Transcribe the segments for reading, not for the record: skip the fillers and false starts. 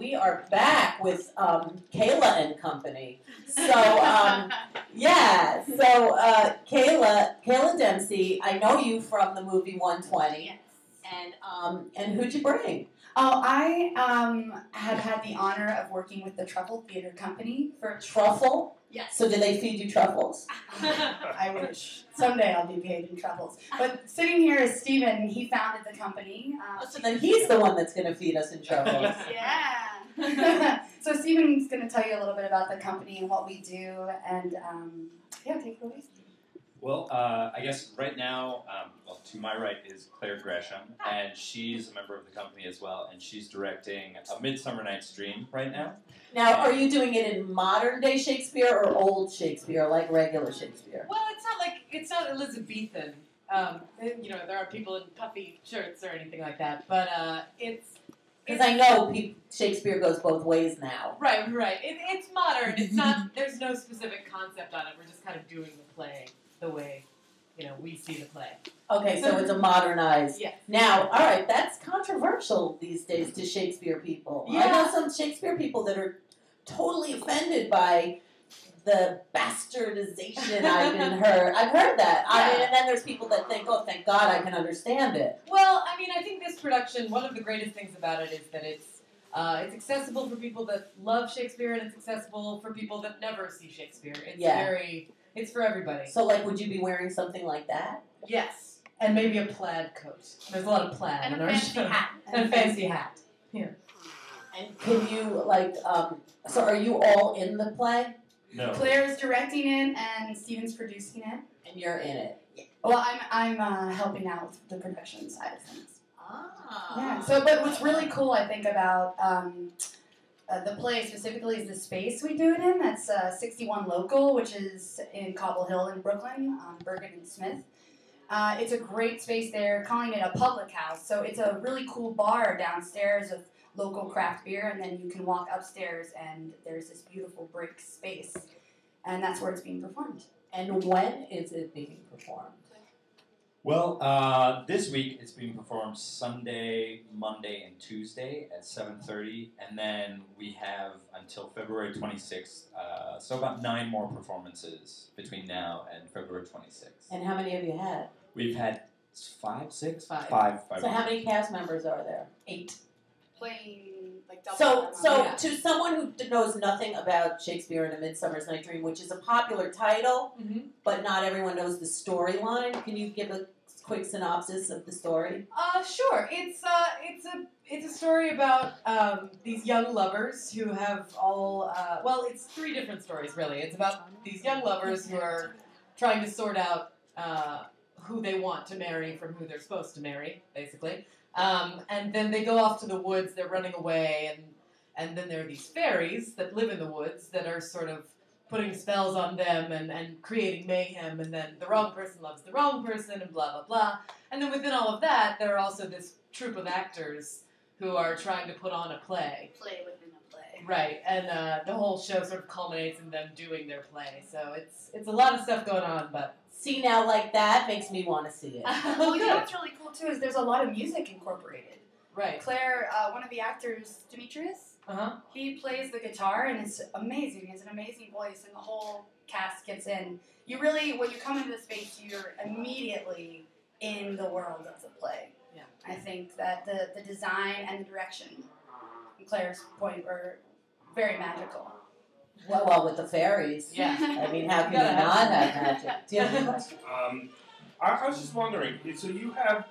we are back with Kayla and company. So, Kayla Dempsey, I know you from the movie 120. Yes. And who'd you bring? Oh, I have had the honor of working with the TruFFle Theater Company for TruFFle? Yes. So did they feed you truffles? I wish. Someday I'll be paid in truffles. But sitting here is Steven. He founded the company. So then he's the one that's going to feed us in truffles. Yeah. So Steven's going to tell you a little bit about the company and what we do. And, take it away. Well, I guess right now, to my right is Claire Gresham, and she's a member of the company as well, and she's directing A Midsummer Night's Dream right now. Now, are you doing it in modern-day Shakespeare or old Shakespeare, like regular Shakespeare? Well, it's not Elizabethan. There are people in puffy shirts or anything like that, but it's... Because I know Shakespeare goes both ways now. Right. It's modern. It's not... There's no specific concept on it. We're just kind of doing the play the way, we see the play. Okay, so it's a modernized. Yeah. Now, all right, that's controversial these days to Shakespeare people. Yeah. I know some Shakespeare people that are totally offended by the bastardization I've heard that. Yeah. And then there's people that think, oh, thank God I can understand it. Well, I think this production, one of the greatest things about it is that it's accessible for people that love Shakespeare, and it's accessible for people that never see Shakespeare. It's for everybody. So, would you be wearing something like that? Yes. And maybe a plaid coat. There's a lot of plaid And in a our fancy show. hat. And a fancy hat. Yeah. And can you, so are you all in the play? No. Claire is directing it, and Steven's producing it. And you're in it? Well, I'm helping out with the production side of things. Ah. Yeah. So, but what's really cool, I think, about the play specifically is the space we do it in. That's 61 Local, which is in Cobble Hill in Brooklyn, Bergen and Smith. It's a great space there, calling it a public house. So it's a really cool bar downstairs with local craft beer, and then you can walk upstairs, and there's this beautiful brick space, and that's where it's being performed. And when is it being performed? Well, this week it's being performed Sunday, Monday, and Tuesday at 7:30, and then we have until February 26th, so about 9 more performances between now and February 26th. And how many have you had? We've had 5, 6? Five. 5. So how many cast members are there? 8. Playing double. So Yeah. to someone who knows nothing about Shakespeare and A Midsummer's Night Dream, which is a popular title, but not everyone knows the storyline, can you give a quick synopsis of the story? Sure. It's a story about these young lovers who have all it's 3 different stories really. It's about these young lovers who are trying to sort out who they want to marry from who they're supposed to marry, basically. And then they go off to the woods. They're running away, and then there are these fairies that live in the woods that are sort of putting spells on them and creating mayhem, and then the wrong person loves the wrong person, and blah, blah, blah. And then within all of that, there are also this troupe of actors who are trying to put on a play. Play within a play. Right, and the whole show sort of culminates in them doing their play. So it's a lot of stuff going on, but... See, now, that makes me want to see it. Well, you know what's really cool, too, is there's a lot of music incorporated. Right. Claire, one of the actors, Demetrius, he plays the guitar, and it's amazing. He has an amazing voice, and the whole cast gets in. You really, when you come into the space, you're immediately in the world of the play. Yeah. I think that the design and the direction, from Claire's point, were very magical. Well, with the fairies. Yeah. I mean, how can you not have magic? Do you have a question? I was just wondering. So you have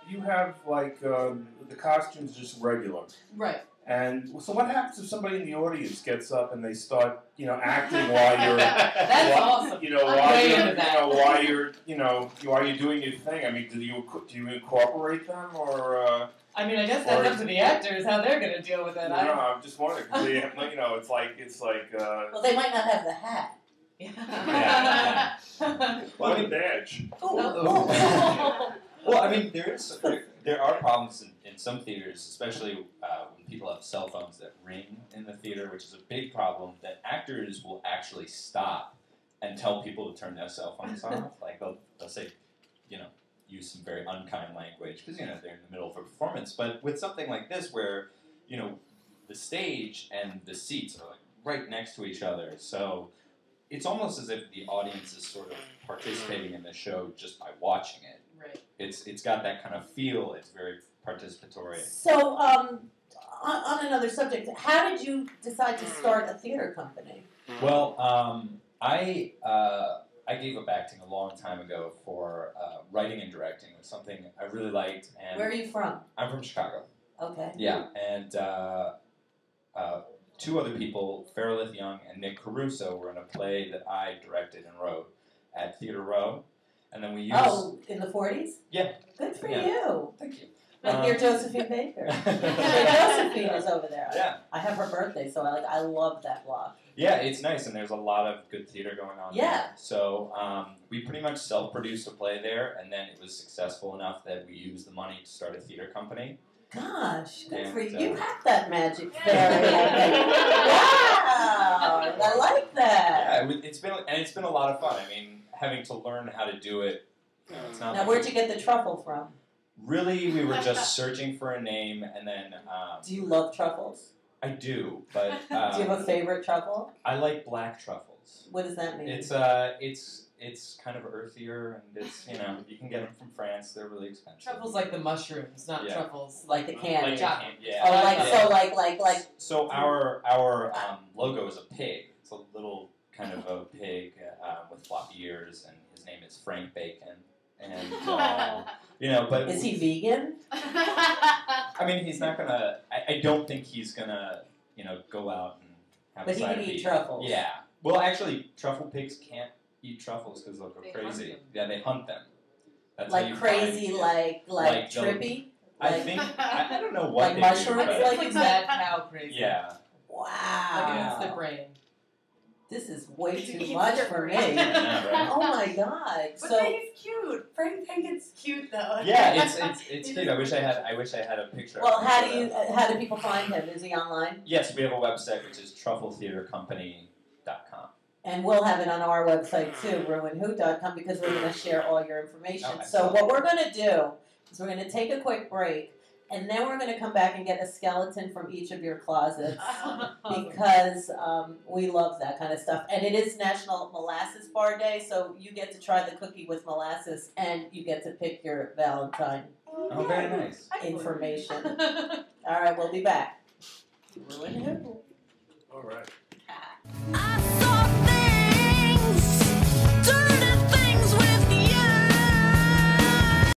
the costumes just regular, Right. and so what happens if somebody in the audience gets up and they start acting while you're That's awesome. while you're doing your thing? I mean, do you incorporate them or? I mean, I guess that's up to the actors how they're going to deal with it. I'm just wondering because it's like. Well, they might not have the hat. Yeah. Well, a badge. Well, I mean, there are problems in some theaters, especially when people have cell phones that ring in the theater, which is a big problem, that actors will actually stop and tell people to turn their cell phones off. Like, they'll say, use some very unkind language, because, they're in the middle of a performance. But with something like this where, the stage and the seats are like right next to each other, so it's almost as if the audience is sort of participating in the show just by watching it. Right. It's got that kind of feel. It's very participatory. So, on another subject, how did you decide to start a theater company? Well, I gave up acting a long time ago for writing and directing. It was something I really liked. And Where are you from? I'm from Chicago. Okay. Yeah, and two other people, Farrell Young and Nick Caruso, were in a play that I directed and wrote at Theater Row. And then we used... Oh, in the 40s? Yeah. Good for Yeah. you. Thank you. Like near Josephine Baker. Josephine is over there. Yeah. I have her birthday, so I love that block. Yeah, it's nice, and there's a lot of good theater going on Yeah. there. So we pretty much self-produced a play there, and then it was successful enough that we used the money to start a theater company. Gosh, good And, for you. You have that magic fairy. Wow, I like that. Yeah, it's been a lot of fun. I mean, having to learn how to do it. It's not Now, like where'd you get the truffle from? Really, we were just searching for a name, and then Do you love truffles? I do, but Do you have a favorite truffle? I like black truffles. What does that mean? It's kind of earthier, and it's you can get them from France. They're really expensive. Truffles like the mushrooms, not Yeah. truffles like the candy. Like chocolate. yeah. Oh, like Yeah. so, like. So our logo is a pig. It's a little kind of a pig with floppy ears, and his name is Frank Bacon. And but Is he vegan? I mean, he's not gonna. I don't think he's gonna, go out and have But a he side can of eat beef. truffles. Yeah. Well, actually, truffle pigs can't eat truffles because they'll go They crazy. hunt them. Yeah, they hunt them. That's how Like you crazy, find, like Like the- trippy. I Like- think I don't know what Like they mushrooms, do, but like- Like mad cow crazy. yeah. Like against the Wow. brain. This is way It too eats much your for brain. me. Yeah, right. Oh my god. But So he's cute. Frank Pinkett's cute though. Yeah, it's cute. I wish I had a picture. well, of how him. how do people find him? Is he online? Yes, we have a website which is truffletheatercompany.com. And we'll have it on our website too, rew-who-anna-nicole.smith, because we're going to share all your information. Oh, So excellent. what we're going to do is we're going to take a quick break, and then we're going to come back and get a skeleton from each of your closets. Because we love that kind of stuff. And it is National Molasses Bar Day, so you get to try the cookie with molasses, and you get to pick your Valentine Oh, very nice. information. All right, we'll be back. Ruin who? All right. I